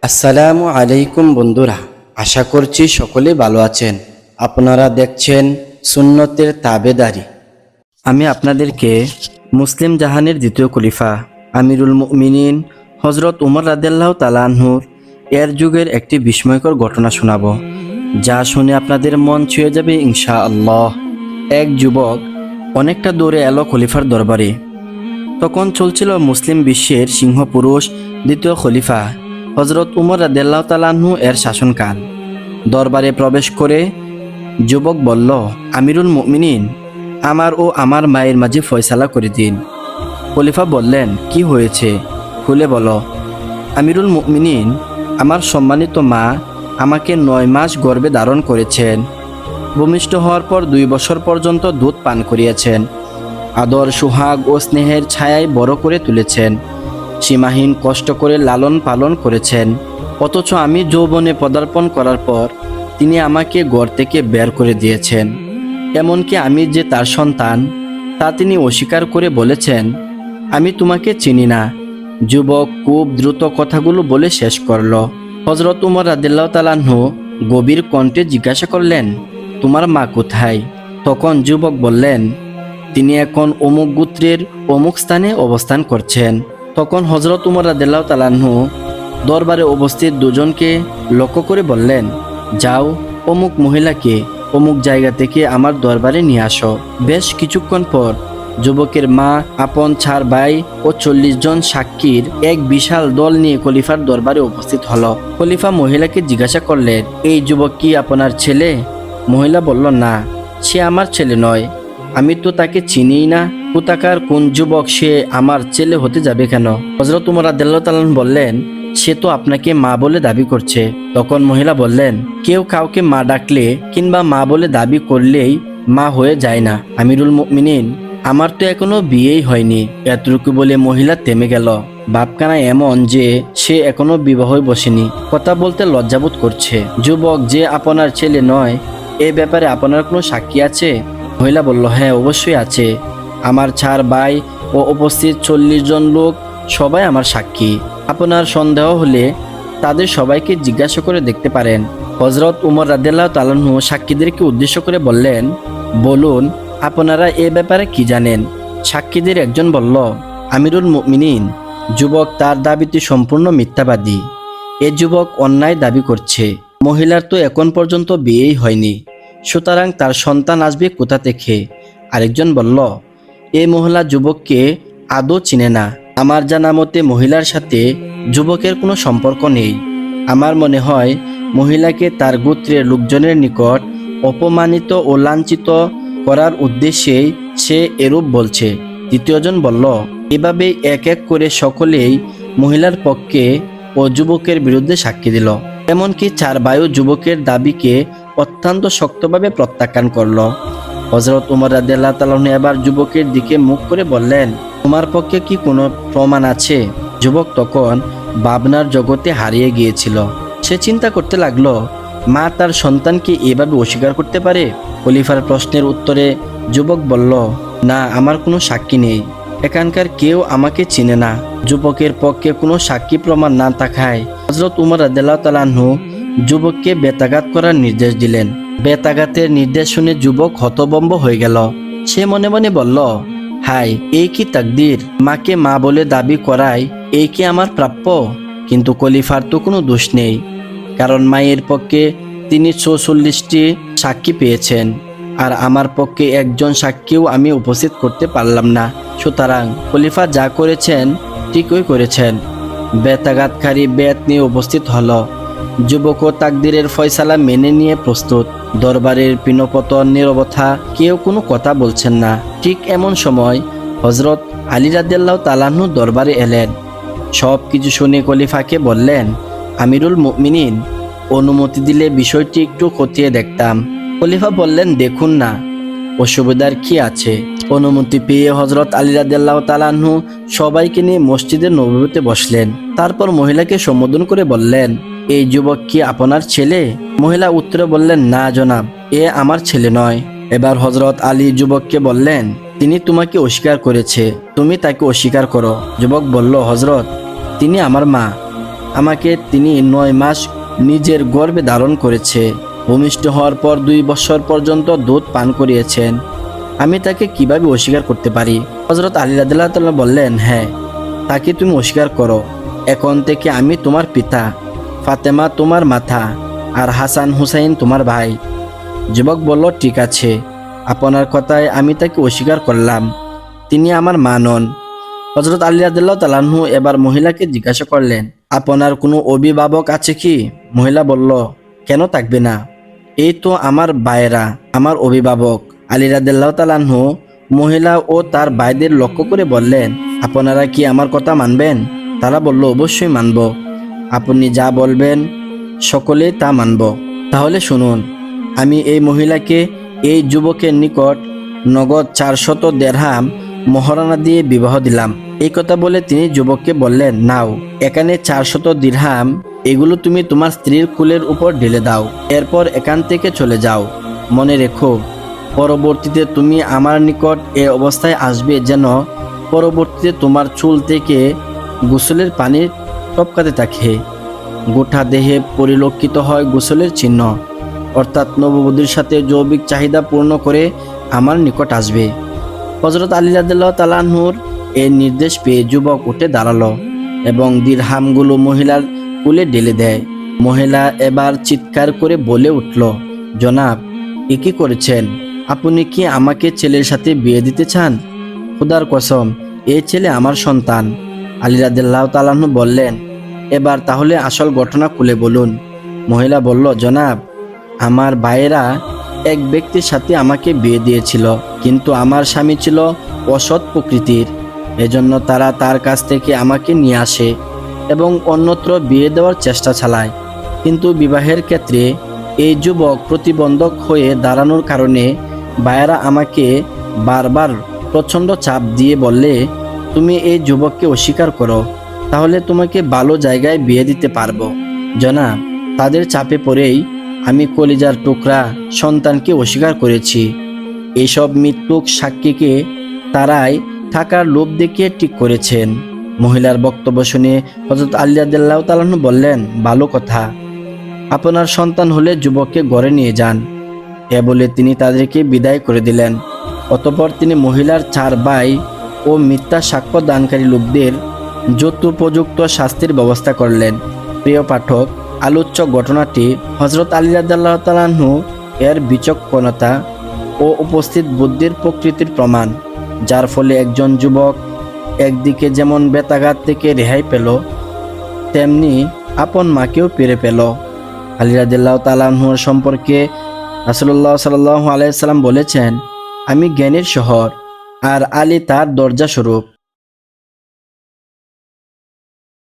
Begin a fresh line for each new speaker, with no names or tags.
আসসালামু আলাইকুম বন্ধুরা, আশা করছি সকলে ভালো আছেন। আপনারা দেখছেন সুন্নতের তাবেদারি। আমি আপনাদেরকে মুসলিম জাহানের দ্বিতীয় খলিফা আমিরুল মুমিনিন হজরত উমর রাদিয়াল্লাহু তাআলা আনহুর এর যুগের একটি বিস্ময়কর ঘটনা শোনাবো, যা শুনে আপনাদের মন ছুঁয়ে যাবে ইনশাআল্লাহ। এক যুবক অনেকটা দূরে এলো খলিফার দরবারে। তখন চলছিল মুসলিম বিশ্বের সিংহপুরুষ দ্বিতীয় খলিফা হজরত উমর রাদিয়াল্লাহু তাআলা আনহু এর শাসনকাল। দরবারে প্রবেশ করে যুবক বলল, আমিরুল মুমিনিন, আমার ও আমার মায়ের মাঝে ফয়সালা করে দিন। খলিফা বললেন, কি হয়েছে খুলে বলো। আমিরুল মুমিনিন, আমার সম্মানিত মা আমাকে 9 মাস গর্ভে ধারণ করেছেন। ভূমিষ্ঠ হওয়ার পর 2 বছর পর্যন্ত দুধ পান করিয়েছেন। আদর, সোহাগ ও স্নেহের ছায়ায় বড় করে তুলেছেন। সীমাহীন কষ্ট করে লালন পালন করেছেন। অথচ আমি যৌবনে পদার্পণ করার পর তিনি আমাকে ঘর থেকে বের করে দিয়েছেন। এমনকি আমি যে তার সন্তান তা তিনি অস্বীকার করে বলেছেন, আমি তোমাকে চিনি না। যুবক খুব দ্রুত কথাগুলো বলে শেষ করল। হজরত উমর রাদিয়াল্লাহু তাআলা আনহু গভীর কণ্ঠে জিজ্ঞাসা করলেন, তোমার মা কোথায়? তখন যুবক বললেন, তিনি এখন অমুক গোত্রের অমুক স্থানে অবস্থান করছেন। তখন হজরত উমর রাদিয়াল্লাহু তাআলা আনহু দরবারে উপস্থিত দুজনকে লক্ষ্য করে বললেন, যাও অমুক মহিলাকে অমুক জায়গা থেকে আমার দরবারে নিয়ে আসো। বেশ কিছুক্ষণ পর যুবকের মা, আপন 4 ভাই ও 40 জন সাক্ষীর এক বিশাল দল নিয়ে খলিফার দরবারে উপস্থিত হলো। খলিফা মহিলাকে জিজ্ঞাসা করলেন, এই যুবক কি আপনার ছেলে? মহিলা বলল, না, সে আমার ছেলে নয়। আমি তো তাকে চিনিই না। কোথাকার কোন যুবক, সে আমার ছেলে হতে যাবে কেন? হযরত উমর রাদিয়াল্লাহু তাআলা বললেন, সে তো আপনাকে মা বলে দাবি করছে। তখন মহিলা বললেন, কেউ কাউকে মা ডাকলে কিংবা মা বলে দাবি করলেই মা হয়ে যায় না। আমিরুল মুমিনিন, আমার তো এখনো বিয়েই হয়নি। এতটুকু বলে মহিলা থেমে গেল। ভাবখানা এমন যে সে এখনো বিবাহই বসেনি, কথা বলতে লজ্জাবোধ করছে। যুবক, যে আপনার ছেলে নয়, এ ব্যাপারে আপনার কোনো সাক্ষী আছে? মহিলা বলল, হ্যাঁ, অবশ্যই আছে। আমার 4 ভাই ও উপস্থিত 40 জন লোক সবাই আমার সাক্ষী। আপনার সন্দেহ হলে তাদের সবাইকে জিজ্ঞাসা করে দেখতে পারেন। হযরত উমর রাদিয়াল্লাহু তাআলা আনহু সাক্ষীদেরকে উদ্দেশ্য করে বললেন, বলুন আপনারা এ ব্যাপারে কি জানেন? সাক্ষীদের একজন বলল, আমিরুল মুমিনিন, যুবক তার দাবিতে সম্পূর্ণ মিথ্যাবাদী। এ যুবক অন্যায় দাবি করছে। মহিলার তো এখন পর্যন্ত বিয়েই হয়নি, সুতরাং তার সন্তান আসবে কোথা থেকে? আরেকজন বলল, এই মহিলা যুবককে আদৌ চিনে না। আমার জানা মতে মহিলার সাথে যুবকের কোনো সম্পর্ক নেই। আমার মনে হয় মহিলাকে তার গোত্রের লোকজনের নিকট অপমানিত ও লাঞ্ছিত করার উদ্দেশ্যেই সে এরূপ বলছে। তৃতীয়জন বলল, এভাবে এক এক করে সকলেই মহিলার পক্ষে ও যুবকের বিরুদ্ধে সাক্ষী দিল। এমনকি 4 ভাইও যুবকের দাবিকে অত্যন্ত শক্তভাবে প্রত্যাখ্যান করল। হযরত উমর রাদিয়াল্লাহু তাআলা এবার যুবকের দিকে মুখ করে বললেন, তোমার পক্ষে কি কোনো প্রমাণ আছে? যুবক তখন ভাবনার জগতে হারিয়ে গিয়েছিল। সে চিন্তা করতে লাগলো, মা তার সন্তানকে এভাবে অস্বীকার করতে পারে? খলিফার প্রশ্নের উত্তরে যুবক বলল, না, আমার কোনো সাক্ষী নেই। এখানকার কেউ আমাকে চিনে না। যুবকের পক্ষে কোনো সাক্ষী প্রমাণ না থাকায় হযরত উমর রাদিয়াল্লাহু তাআলা আনহু যুবককে বেতাঘাত করার নির্দেশ দিলেন। বেতাঘাতের নির্দেশ শুনে যুবক হতভম্ব হয়ে গেল। সে মনে মনে বলল, হায়, এই কি তাকদীর! মাকে মা বলে দাবি করায় এই কি আমার প্রাপ্য? কিন্তু খলিফার তো কোনো দোষ নেই, কারণ মায়ের পক্ষে তিনি 44টি সাক্ষী পেয়েছেন, আর আমার পক্ষে একজন সাক্ষীও আমি উপস্থিত করতে পারলাম না। সুতরাং খলিফা যা করেছেন ঠিকই করেছেন। বেতাঘাতকারী বেত নিয়ে উপস্থিত হলো। যুবকও তাকদীরের ফয়সালা মেনে নিয়ে প্রস্তুত। দরবারের পিনপতন নীরবতা, কেউ কোনো কথা বলছেন না। ঠিক এমন সময় হযরত আলী রাদিয়াল্লাহু তাআলা আনহু দরবারে এলেন। সব কিছু শুনে খলিফাকে বললেন, আমিরুল মুমিনিন, অনুমতি দিলে বিষয়টি একটু খতিয়ে দেখতাম। খলিফা বললেন, দেখুন না, অসুবিধার কি আছে? অনুমতি পেয়ে হযরত আলী রাদিয়াল্লাহু তাআলা আনহু সবাইকে নিয়ে মসজিদে নববীতে বসলেন। তারপর মহিলাকে সম্বোধন করে বললেন, এই যুবক কি আপনার ছেলে? মহিলা উত্তরে বললেন, না জনাব, এ আমার ছেলে নয়। এবার হযরত আলী যুবককে বললেন, তিনি তোমাকে অস্বীকার করেছে, তুমি তাকে অস্বীকার করো। যুবক বলল, হযরত, তিনি আমার মা। আমাকে তিনি 9 মাস নিজের গর্ভে ধারণ করেছে। ভূমিষ্ঠ হওয়ার পর 2 বছর পর্যন্ত দুধ পান করিয়েছেন। আমি তাকে কিভাবে অস্বীকার করতে পারি? হযরত আলী রাদিয়াল্লাহু তাআলা বললেন, হ্যাঁ, তাকে তুমি অস্বীকার করো। এখন থেকে আমি তোমার পিতা, ফাতেমা তোমার মাতা, আর হাসান হুসাইন তোমার ভাই। যুবক বলল, ঠিক আছে, আপনার কথায় আমি তাকে অস্বীকার করলাম। তিনি আমার মা নন। হযরত আলী রাদিয়াল্লাহু তাআলা আনহু এবার মহিলাকে জিজ্ঞাসা করলেন, আপনার কোনো অভিভাবক আছে কি? মহিলা বলল, কেন থাকবে না? এই তো আমার ভাইয়েরা, আমার অভিভাবক। আলী রাদিয়াল্লাহু তাআলা আনহু মহিলা ও তার ভাইদের লক্ষ্য করে বললেন, আপনারা কি আমার কথা মানবেন? তারা বলল, অবশ্যই মানব। আপনি যা বলবেন সকলেই তা মানব। তাহলে শুনুন, আমি এই মহিলাকে এই যুবকের নিকট নগদ 400 দিরহাম মহারণা দিয়ে বিবাহ দিলাম। এই কথা বলে তিনি যুবককে বললেন, নাও, এখানে 400 দিরহাম, এগুলো তুমি তোমার স্ত্রীর কুলের উপর ঢেলে দাও, এরপর এখান থেকে চলে যাও। মনে রেখো, পরবর্তীতে তুমি আমার নিকট এ অবস্থায় আসবে যেন পরবর্তীতে তোমার চুল থেকে গোসলের পানি টপকাতে থাকে। গোটা দেহে পরিলক্ষিত হয় গোসলের চিহ্ন, অর্থাৎ নববধূর সাথে যৌবিক চাহিদা পূর্ণ করে আমার নিকট আসবে। হযরত আলী রাদিয়াল্লাহু তাআলা আনহুর এই নির্দেশ পেয়ে যুবক উঠে দাঁড়ালো এবং দিরহামগুলো মহিলার কুলে ঢেলে দেয়। মহিলা এবার চিৎকার করে বলে উঠল, জনাব, এ কি করেছেন? আপনি কি আমাকে ছেলের সাথে বিয়ে দিতে চান? খোদার কসম, এই ছেলে আমার সন্তান। আলী রাদিয়াল্লাহু তাআলা আনহু বললেন, এবার তাহলে আসল ঘটনা খুলে বলুন। মহিলা বলল, জনাব, আমার ভাইয়েরা এক ব্যক্তির সাথে আমাকে বিয়ে দিয়েছিল, কিন্তু আমার স্বামী ছিল অসৎ প্রকৃতির। এজন্য তারা তার কাছ থেকে আমাকে নিয়ে আসে এবং অন্যত্র বিয়ে দেওয়ার চেষ্টা চালায়। কিন্তু বিবাহের ক্ষেত্রে এই যুবক প্রতিবন্ধক হয়ে দাঁড়ানোর কারণে ভাইয়েরা আমাকে বারবার প্রচণ্ড চাপ দিয়ে বললে, তুমি এই যুবককে অস্বীকার করো, তাহলে তোমাকে ভালো জায়গায় বিয়ে দিতে পারবো। জনাব, তাদের চাপে পড়েই আমি কলিজার টুকরা সন্তানকে অস্বীকার করেছি। এইসব মৃত্যুক সাক্ষীকে তারাই থাকার লোভ দেখিয়ে ঠিক করেছেন। মহিলার বক্তব্য শুনে হযরত আলী রাদিয়াল্লাহু তাআলা আনহু বললেন, ভালো কথা, আপনার সন্তান হলে যুবককে ঘরে নিয়ে যান। এ বলে তিনি তাদেরকে বিদায় করে দিলেন। অতঃপর তিনি মহিলার 4 ভাই ও মিথ্যা সাক্ষ্য দানকারী লোকদের যথোপযুক্ত শাস্তির ব্যবস্থা করলেন। প্রিয় পাঠক, আলোচ্য ঘটনাটি হযরত আলী রাদিয়াল্লাহু তাআলা আনহু এর বিচক্ষণতা ও উপস্থিত বুদ্ধির প্রকৃতির প্রমাণ, যার ফলে একজন যুবক একদিকে যেমন বেতাঘাত থেকে রেহাই পেল, তেমনি আপন মাকেও পেরে পেল। আলী রাদিয়াল্লাহু তাআলা আনহুর সম্পর্কে রাসূলুল্লাহ সাল্লাল্লাহু আলাইহি সাল্লাম বলেছেন, আমি জ্ঞানের শহর, আর আলী তার দরজা স্বরূপ।